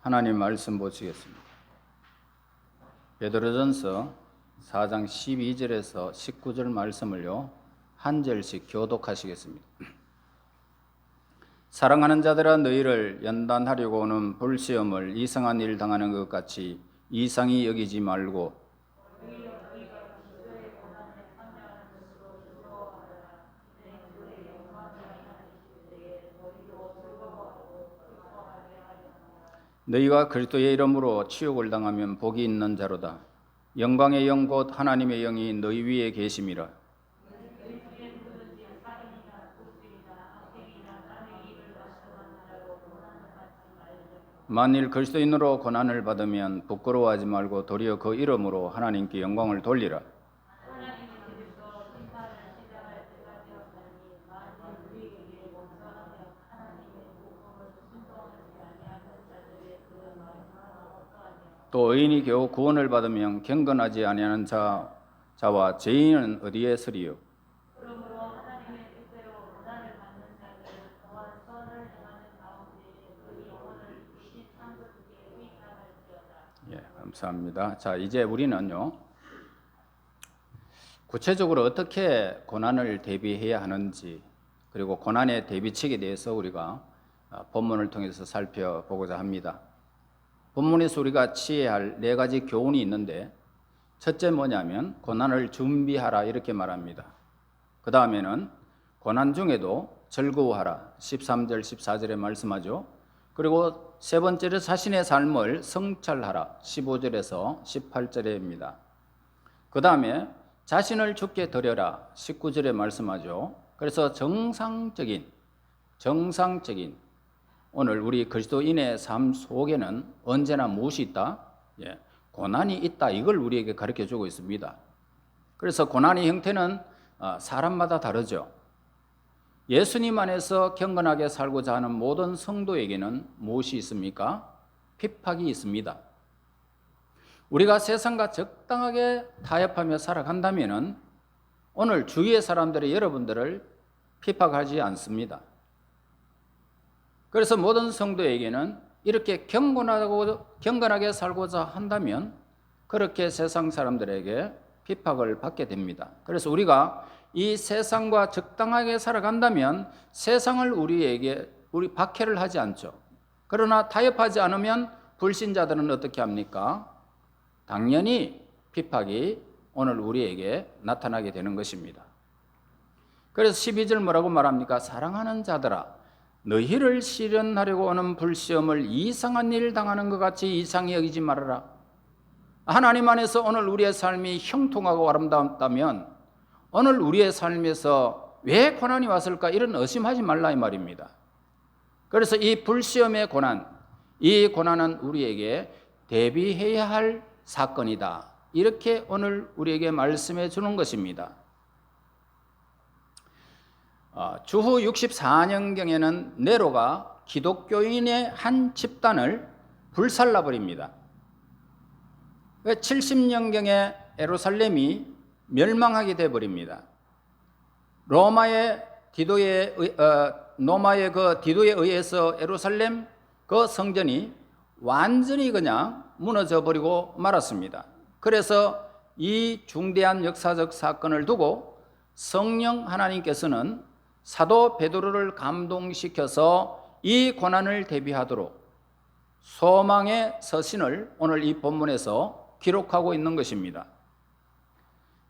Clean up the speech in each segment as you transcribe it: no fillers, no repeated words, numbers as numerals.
하나님 말씀 보시겠습니다. 베드로전서 4장 12절에서 19절 말씀을요, 한 절씩 교독하시겠습니다. 사랑하는 자들아, 너희를 연단하려고 오는 불시험을 이상한 일 당하는 것 같이 이상히 여기지 말고 너희가 그리스도의 이름으로 치욕을 당하면 복이 있는 자로다. 영광의 영 곧 하나님의 영이 너희 위에 계심이라. 만일 그리스도인으로 고난을 받으면 부끄러워하지 말고 도리어 그 이름으로 하나님께 영광을 돌리라. 또 의인이 겨우 구원을 받으면 경건하지 아니하는 자와 죄인은 어디에 서리요? 예, 감사합니다. 자, 이제 우리는요, 구체적으로 어떻게 고난을 대비해야 하는지, 그리고 고난의 대비책에 대해서 우리가 본문을 통해서 살펴보고자 합니다. 본문에서 우리가 취해야 할 네 가지 교훈이 있는데, 첫째 뭐냐면 고난을 준비하라 이렇게 말합니다. 그 다음에는 고난 중에도 즐거워하라 13절 14절에 말씀하죠. 그리고 세 번째로 자신의 삶을 성찰하라 15절에서 18절에입니다. 그 다음에 자신을 주께 드려라 19절에 말씀하죠. 그래서 정상적인 오늘 우리 그리스도인의 삶 속에는 언제나 무엇이 있다? 고난이 있다. 이걸 우리에게 가르쳐주고 있습니다. 그래서 고난의 형태는 사람마다 다르죠. 예수님 안에서 경건하게 살고자 하는 모든 성도에게는 무엇이 있습니까? 핍박이 있습니다. 우리가 세상과 적당하게 타협하며 살아간다면 오늘 주위의 사람들이 여러분들을 핍박하지 않습니다. 그래서 모든 성도에게는 이렇게 경건하게 살고자 한다면 그렇게 세상 사람들에게 핍박을 받게 됩니다. 그래서 우리가 이 세상과 적당하게 살아간다면 세상을 우리 박해를 하지 않죠. 그러나 타협하지 않으면 불신자들은 어떻게 합니까? 당연히 핍박이 오늘 우리에게 나타나게 되는 것입니다. 그래서 12절 뭐라고 말합니까? 사랑하는 자들아, 너희를 시련하려고 오는 불시험을 이상한 일 당하는 것 같이 이상히 여기지 말아라. 하나님 안에서 오늘 우리의 삶이 형통하고 아름답다면 오늘 우리의 삶에서 왜 고난이 왔을까 이런 의심하지 말라 이 말입니다. 그래서 이 불시험의 고난, 이 고난은 우리에게 대비해야 할 사건이다. 이렇게 오늘 우리에게 말씀해 주는 것입니다. 주후 64년경에는 네로가 기독교인의 한 집단을 불살라버립니다. 70년경에 예루살렘이 멸망하게 되어버립니다. 로마의 디도에 의해서 예루살렘 그 성전이 완전히 그냥 무너져 버리고 말았습니다. 그래서 이 중대한 역사적 사건을 두고 성령 하나님께서는 사도 베드로를 감동시켜서 이 고난을 대비하도록 소망의 서신을 오늘 이 본문에서 기록하고 있는 것입니다.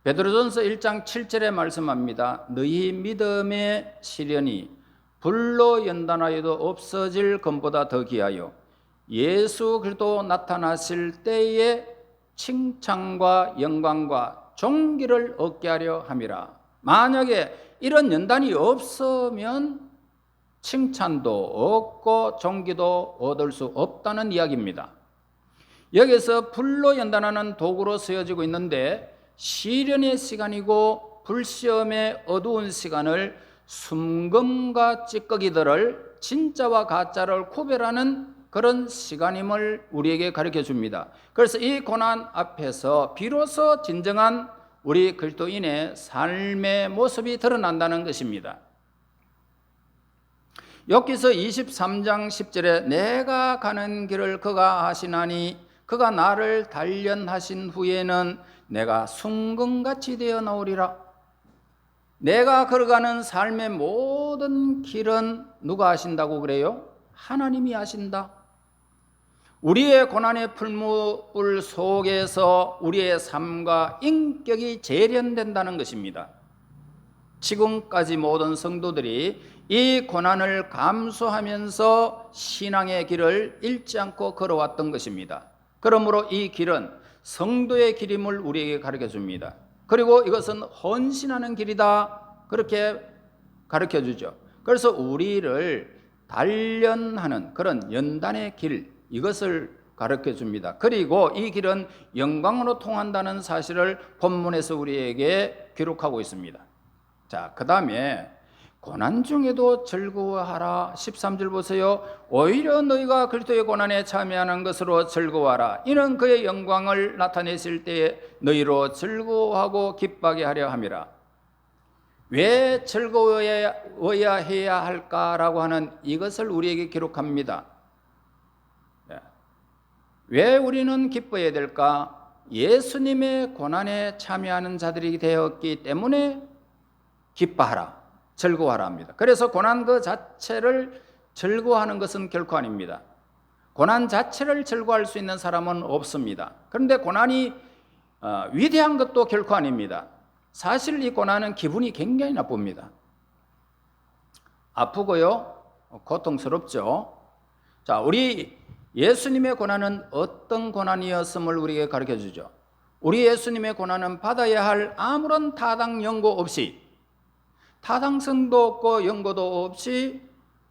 베드로전서 1장 7절에 말씀합니다. 너희 믿음의 시련이 불로 연단하여도 없어질 것보다 더 귀하여 예수 그리스도 나타나실 때에 칭찬과 영광과 존귀를 얻게 하려 함이라. 만약에 이런 연단이 없으면 칭찬도 없고 존귀도 얻을 수 없다는 이야기입니다. 여기서 불로 연단하는 도구로 쓰여지고 있는데 시련의 시간이고 불시험의 어두운 시간을 숨금과 찌꺼기들을 진짜와 가짜를 구별하는 그런 시간임을 우리에게 가르쳐 줍니다. 그래서 이 고난 앞에서 비로소 진정한 우리 그리스도인의 삶의 모습이 드러난다는 것입니다. 욥기서 23장 10절에 내가 가는 길을 그가 아시나니 그가 나를 단련하신 후에는 내가 순금같이 되어 나오리라. 내가 걸어가는 삶의 모든 길은 누가 아신다고 그래요? 하나님이 아신다. 우리의 고난의 풀무불 속에서 우리의 삶과 인격이 재련된다는 것입니다. 지금까지 모든 성도들이 이 고난을 감수하면서 신앙의 길을 잃지 않고 걸어왔던 것입니다. 그러므로 이 길은 성도의 길임을 우리에게 가르쳐 줍니다. 그리고 이것은 헌신하는 길이다, 그렇게 가르쳐 주죠. 그래서 우리를 단련하는 그런 연단의 길, 이것을 가르쳐 줍니다. 그리고 이 길은 영광으로 통한다는 사실을 본문에서 우리에게 기록하고 있습니다. 자, 그 다음에 고난 중에도 즐거워하라. 13절 보세요. 오히려 너희가 그리스도의 고난에 참여하는 것으로 즐거워하라. 이는 그의 영광을 나타내실 때에 너희로 즐거워하고 기뻐하게 하려 함이라. 왜 즐거워야 해야 할까라고 하는 이것을 우리에게 기록합니다. 왜 우리는 기뻐해야 될까? 예수님의 고난에 참여하는 자들이 되었기 때문에 기뻐하라, 즐거워하라 합니다. 그래서 고난 그 자체를 즐거워하는 것은 결코 아닙니다. 고난 자체를 즐거워할 수 있는 사람은 없습니다. 그런데 고난이 위대한 것도 결코 아닙니다. 사실 이 고난은 기분이 굉장히 나쁩니다. 아프고요, 고통스럽죠. 자, 우리 예수님의 고난은 어떤 고난이었음을 우리에게 가르쳐 주죠. 우리 예수님의 고난은 받아야 할 아무런 타당 연고 없이, 타당성도 없고 연고도 없이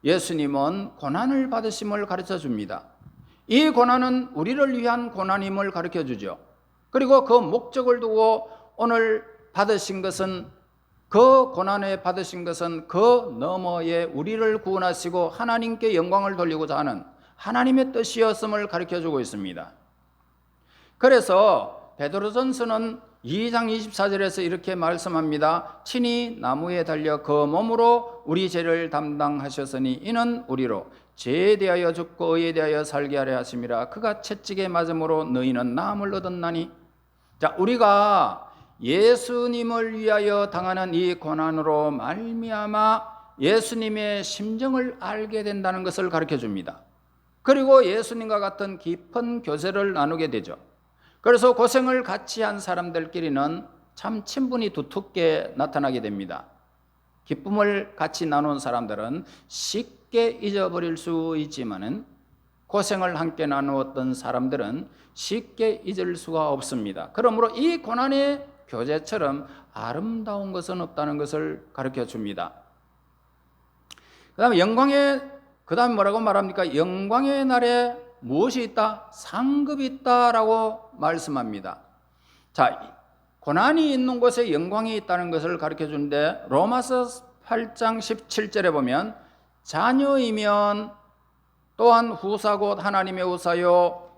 예수님은 고난을 받으심을 가르쳐 줍니다. 이 고난은 우리를 위한 고난임을 가르쳐 주죠. 그리고 그 목적을 두고 오늘 받으신 것은, 그 고난에 받으신 것은 그 너머에 우리를 구원하시고 하나님께 영광을 돌리고자 하는 하나님의 뜻이었음을 가르쳐 주고 있습니다. 그래서 베드로전서는 2장 24절에서 이렇게 말씀합니다. 친히 나무에 달려 그 몸으로 우리 죄를 담당하셨으니 이는 우리로 죄에 대하여 죽고 의에 대하여 살게 하려 하심이라. 그가 채찍에 맞음으로 너희는 나음을 얻었나니. 자, 우리가 예수님을 위하여 당하는 이 고난으로 말미암아 예수님의 심정을 알게 된다는 것을 가르쳐 줍니다. 그리고 예수님과 같은 깊은 교제를 나누게 되죠. 그래서 고생을 같이 한 사람들끼리는 참 친분이 두텁게 나타나게 됩니다. 기쁨을 같이 나눈 사람들은 쉽게 잊어버릴 수 있지만은 고생을 함께 나누었던 사람들은 쉽게 잊을 수가 없습니다. 그러므로 이 고난의 교제처럼 아름다운 것은 없다는 것을 가르쳐 줍니다. 그 다음에 뭐라고 말합니까? 영광의 날에 무엇이 있다? 상급이 있다라고 말씀합니다. 자, 고난이 있는 곳에 영광이 있다는 것을 가르쳐 주는데 로마서 8장 17절에 보면 자녀이면 또한 후사 곧 하나님의 후사요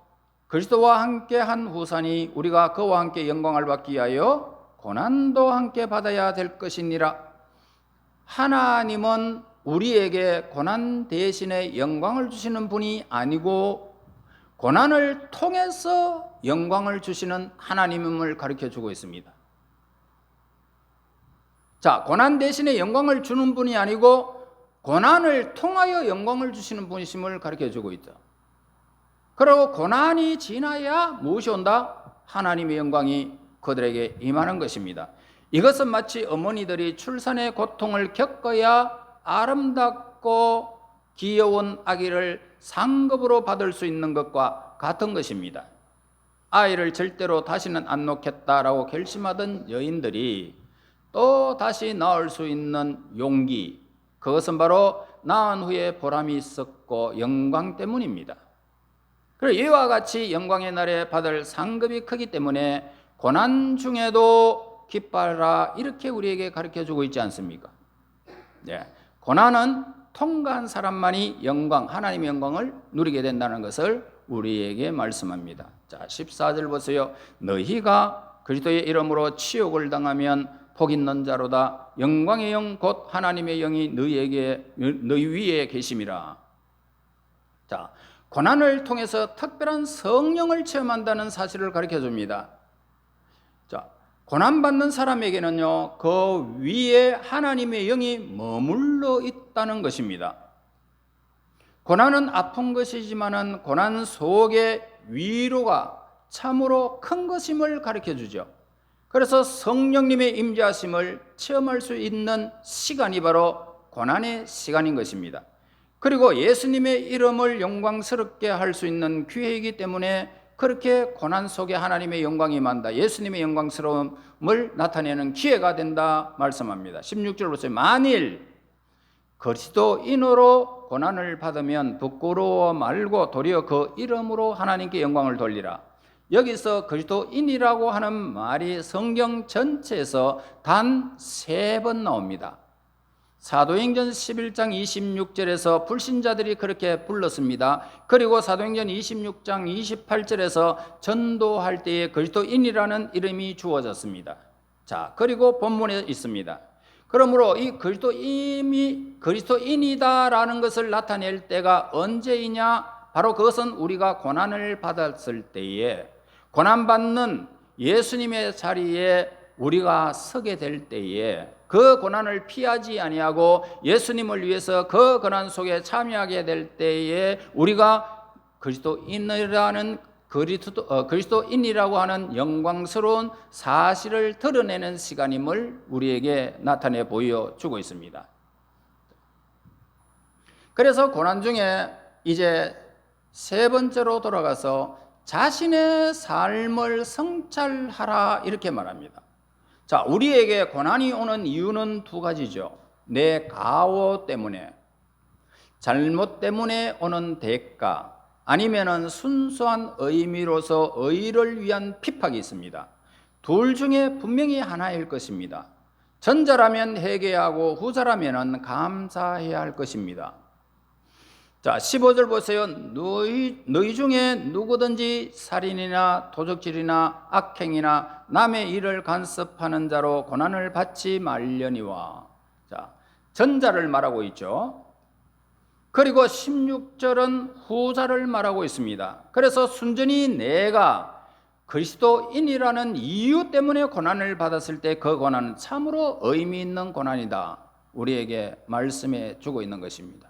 그리스도와 함께 한 후사니 우리가 그와 함께 영광을 받기 위하여 고난도 함께 받아야 될 것이니라. 하나님은 우리에게 고난 대신에 영광을 주시는 분이 아니고 고난을 통해서 영광을 주시는 하나님임을 가르쳐주고 있습니다. 자, 고난 대신에 영광을 주는 분이 아니고 고난을 통하여 영광을 주시는 분이심을 가르쳐주고 있죠. 그리고 고난이 지나야 무엇이 온다? 하나님의 영광이 그들에게 임하는 것입니다. 이것은 마치 어머니들이 출산의 고통을 겪어야 아름답고 귀여운 아기를 상급으로 받을 수 있는 것과 같은 것입니다. 아이를 절대로 다시는 안 놓겠다라고 결심하던 여인들이 또 다시 낳을 수 있는 용기, 그것은 바로 낳은 후에 보람이 있었고 영광 때문입니다. 그리고 이와 같이 영광의 날에 받을 상급이 크기 때문에 고난 중에도 기뻐하라, 이렇게 우리에게 가르쳐주고 있지 않습니까? 네. 고난은 통과한 사람만이 영광, 하나님의 영광을 누리게 된다는 것을 우리에게 말씀합니다. 자, 14절 보세요. 너희가 그리스도의 이름으로 치욕을 당하면 복 있는 자로다. 영광의 영 곧 하나님의 영이 너희 위에 계심이라. 자, 고난을 통해서 특별한 성령을 체험한다는 사실을 가르쳐 줍니다. 자, 고난받는 사람에게는요, 그 위에 하나님의 영이 머물러 있다는 것입니다. 고난은 아픈 것이지만은 고난 속에 위로가 참으로 큰 것임을 가르쳐 주죠. 그래서 성령님의 임재하심을 체험할 수 있는 시간이 바로 고난의 시간인 것입니다. 그리고 예수님의 이름을 영광스럽게 할 수 있는 기회이기 때문에 그렇게 고난 속에 하나님의 영광이 임한다, 예수님의 영광스러움을 나타내는 기회가 된다 말씀합니다. 16절 보세요. 만일 그리스도인으로 고난을 받으면 부끄러워 말고 도리어 그 이름으로 하나님께 영광을 돌리라. 여기서 그리스도인이라고 하는 말이 성경 전체에서 단 3번 나옵니다. 사도행전 11장 26절에서 불신자들이 그렇게 불렀습니다. 그리고 사도행전 26장 28절에서 전도할 때에 그리스도인이라는 이름이 주어졌습니다. 자, 그리고 본문에 있습니다. 그러므로 이 그리스도인이다라는 것을 나타낼 때가 언제이냐? 바로 그것은 우리가 고난을 받았을 때에, 고난받는 예수님의 자리에 우리가 서게 될 때에, 그 고난을 피하지 아니하고 예수님을 위해서 그 고난 속에 참여하게 될 때에 우리가 그리스도인이라고 하는 영광스러운 사실을 드러내는 시간임을 우리에게 나타내 보여주고 있습니다. 그래서 고난 중에 이제 3번째로 돌아가서 자신의 삶을 성찰하라 이렇게 말합니다. 자, 우리에게 고난이 오는 이유는 2가지죠. 내 가오 때문에, 잘못 때문에 오는 대가, 아니면은 순수한 의미로서 의를 위한 핍박이 있습니다. 둘 중에 분명히 하나일 것입니다. 전자라면 회개하고 후자라면 감사해야 할 것입니다. 자, 15절 보세요. 너희 중에 누구든지 살인이나 도적질이나 악행이나 남의 일을 간섭하는 자로 고난을 받지 말려니와. 자, 전자를 말하고 있죠. 그리고 16절은 후자를 말하고 있습니다. 그래서 순전히 내가 그리스도인이라는 이유 때문에 고난을 받았을 때 그 고난은 참으로 의미 있는 고난이다, 우리에게 말씀해 주고 있는 것입니다.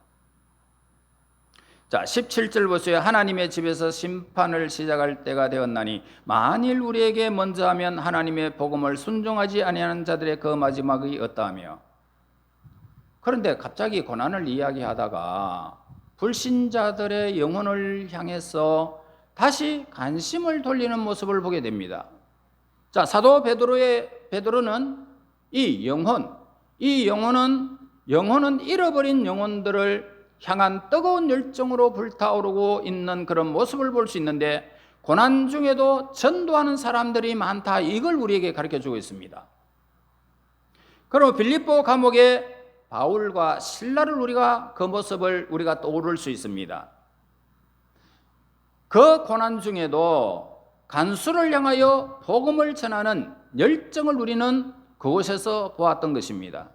자, 17절 보세요. 하나님의 집에서 심판을 시작할 때가 되었나니 만일 우리에게 먼저 하면 하나님의 복음을 순종하지 아니하는 자들의 그 마지막이 어떠하며. 그런데 갑자기 고난을 이야기하다가 불신자들의 영혼을 향해서 다시 관심을 돌리는 모습을 보게 됩니다. 자, 사도 베드로는 이 영혼은 잃어버린 영혼들을 향한 뜨거운 열정으로 불타오르고 있는 그런 모습을 볼 수 있는데, 고난 중에도 전도하는 사람들이 많다, 이걸 우리에게 가르쳐주고 있습니다. 그럼 빌립보 감옥에 바울과 실라를 그 모습을 우리가 떠오를 수 있습니다. 그 고난 중에도 간수를 향하여 복음을 전하는 열정을 우리는 그곳에서 보았던 것입니다.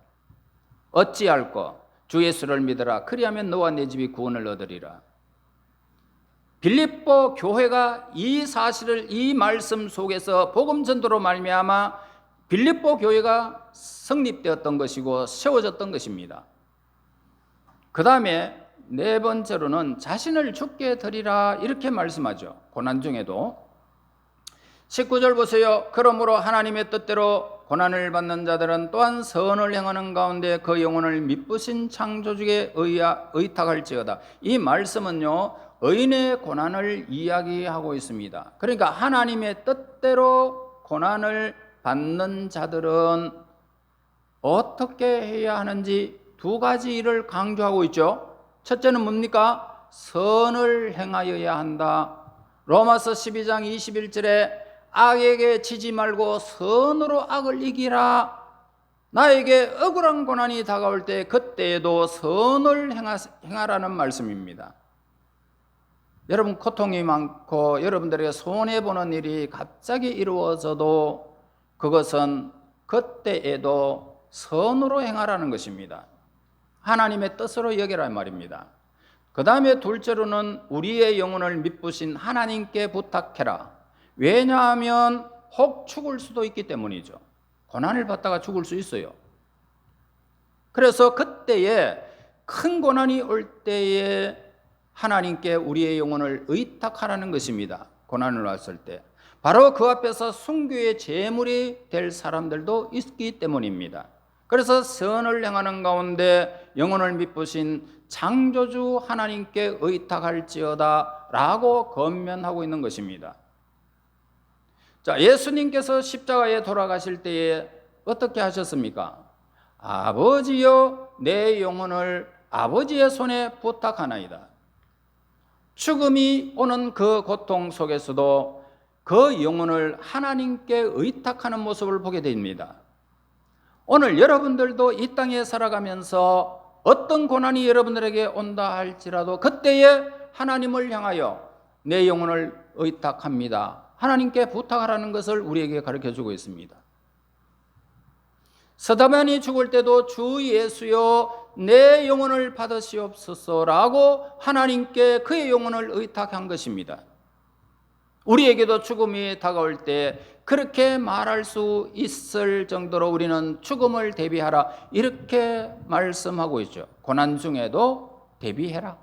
어찌할꼬 주 예수를 믿으라, 그리하면 너와 내 집이 구원을 얻으리라. 빌립보 교회가 이 사실을, 이 말씀 속에서 복음 전도로 말미암아 빌립보 교회가 성립되었던 것이고 세워졌던 것입니다. 그 다음에 4번째로는 자신을 죽게 드리라 이렇게 말씀하죠. 고난 중에도 19절 보세요. 그러므로 하나님의 뜻대로 고난을 받는 자들은 또한 선을 행하는 가운데 그 영혼을 미쁘신 창조주에 의탁할지어다. 이 말씀은요, 의인의 고난을 이야기하고 있습니다. 그러니까 하나님의 뜻대로 고난을 받는 자들은 어떻게 해야 하는지 2가지 일을 강조하고 있죠. 첫째는 뭡니까? 선을 행하여야 한다. 로마서 12장 21절에 악에게 지지 말고 선으로 악을 이기라. 나에게 억울한 고난이 다가올 때 그때에도 선을 행하라는 말씀입니다. 여러분, 고통이 많고 여러분들에게 손해보는 일이 갑자기 이루어져도 그것은 그때에도 선으로 행하라는 것입니다. 하나님의 뜻으로 여기라 말입니다. 그 다음에 둘째로는 우리의 영혼을 미쁘신 하나님께 부탁해라. 왜냐하면 혹 죽을 수도 있기 때문이죠. 고난을 받다가 죽을 수 있어요. 그래서 그때에 큰 고난이 올 때에 하나님께 우리의 영혼을 의탁하라는 것입니다. 고난을 왔을 때 바로 그 앞에서 순교의 제물이 될 사람들도 있기 때문입니다. 그래서 선을 행하는 가운데 영혼을 미쁘신 창조주 하나님께 의탁할지어다 라고 권면하고 있는 것입니다. 자, 예수님께서 십자가에 돌아가실 때에 어떻게 하셨습니까? 아버지여 내 영혼을 아버지의 손에 부탁하나이다. 죽음이 오는 그 고통 속에서도 그 영혼을 하나님께 의탁하는 모습을 보게 됩니다. 오늘 여러분들도 이 땅에 살아가면서 어떤 고난이 여러분들에게 온다 할지라도 그때에 하나님을 향하여 내 영혼을 의탁합니다. 하나님께 부탁하라는 것을 우리에게 가르쳐주고 있습니다. 스데반이 죽을 때도 주 예수여 내 영혼을 받으시옵소서라고 하나님께 그의 영혼을 의탁한 것입니다. 우리에게도 죽음이 다가올 때 그렇게 말할 수 있을 정도로 우리는 죽음을 대비하라 이렇게 말씀하고 있죠. 고난 중에도 대비해라.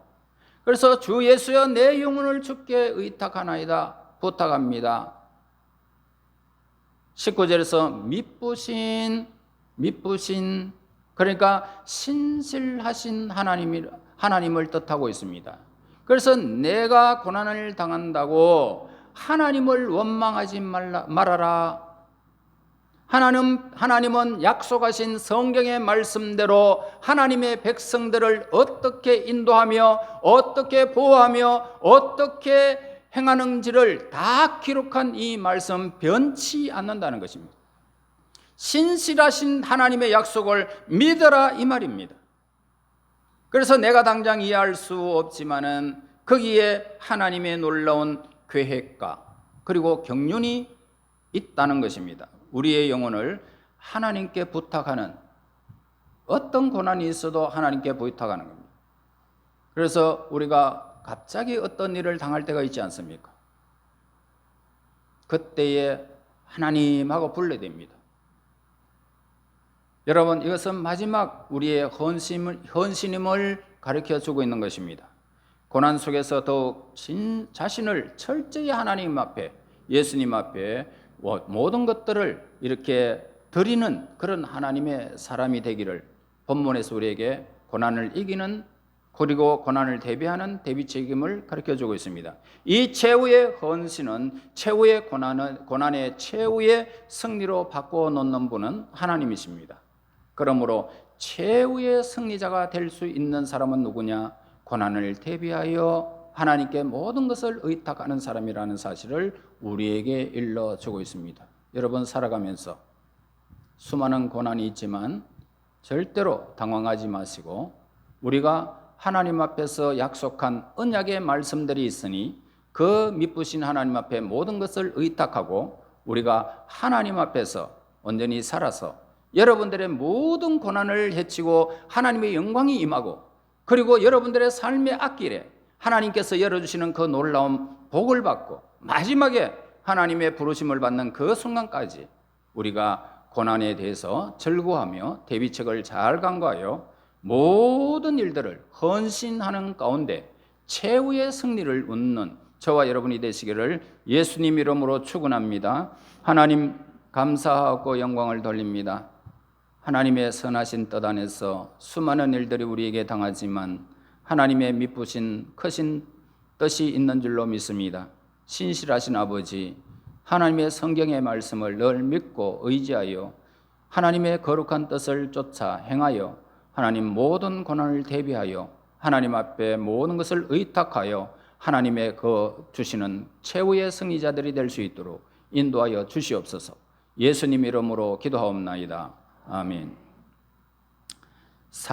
그래서 주 예수여 내 영혼을 주께 의탁하나이다 부탁합니다. 19절에서 미쁘신 그러니까 신실하신 하나님을 뜻하고 있습니다. 그래서 내가 고난을 당한다고 하나님을 원망하지 말아라. 하나님은 약속하신 성경의 말씀대로 하나님의 백성들을 어떻게 인도하며 어떻게 보호하며 어떻게 행하는지를 다 기록한 이 말씀 변치 않는다는 것입니다. 신실하신 하나님의 약속을 믿어라 이 말입니다. 그래서 내가 당장 이해할 수 없지만은 거기에 하나님의 놀라운 계획과 그리고 경륜이 있다는 것입니다. 우리의 영혼을 하나님께 부탁하는 어떤 고난이 있어도 하나님께 부탁하는 겁니다. 그래서 우리가 갑자기 어떤 일을 당할 때가 있지 않습니까? 그때에 하나님하고 불러야 됩니다. 여러분, 이것은 마지막 우리의 헌신임을 가르쳐주고 있는 것입니다. 고난 속에서 더욱 자신을 철저히 하나님 앞에, 예수님 앞에 모든 것들을 이렇게 드리는 그런 하나님의 사람이 되기를 본문에서 우리에게 고난을 이기는 그리고 고난을 대비하는 대비 책임을 가르쳐주고 있습니다. 이 최후의 헌신은 최후의 고난의 최후의 승리로 바꿔놓는 분은 하나님이십니다. 그러므로 최후의 승리자가 될 수 있는 사람은 누구냐? 고난을 대비하여 하나님께 모든 것을 의탁하는 사람이라는 사실을 우리에게 일러주고 있습니다. 여러분 살아가면서 수많은 고난이 있지만 절대로 당황하지 마시고 우리가 하나님 앞에서 약속한 언약의 말씀들이 있으니 그 미쁘신 하나님 앞에 모든 것을 의탁하고 우리가 하나님 앞에서 온전히 살아서 여러분들의 모든 고난을 헤치고 하나님의 영광이 임하고 그리고 여러분들의 삶의 앞길에 하나님께서 열어주시는 그 놀라운 복을 받고 마지막에 하나님의 부르심을 받는 그 순간까지 우리가 고난에 대해서 즐거워하며 대비책을 잘 간과하여 모든 일들을 헌신하는 가운데 최후의 승리를 얻는 저와 여러분이 되시기를 예수님 이름으로 축원합니다. 하나님 감사하고 영광을 돌립니다. 하나님의 선하신 뜻 안에서 수많은 일들이 우리에게 당하지만 하나님의 미쁘신 크신 뜻이 있는 줄로 믿습니다. 신실하신 아버지, 하나님의 성경의 말씀을 늘 믿고 의지하여 하나님의 거룩한 뜻을 쫓아 행하여 하나님 모든 고난을 대비하여 하나님 앞에 모든 것을 의탁하여 하나님의 그 주시는 최후의 승리자들이 될 수 있도록 인도하여 주시옵소서. 예수님 이름으로 기도하옵나이다. 아멘.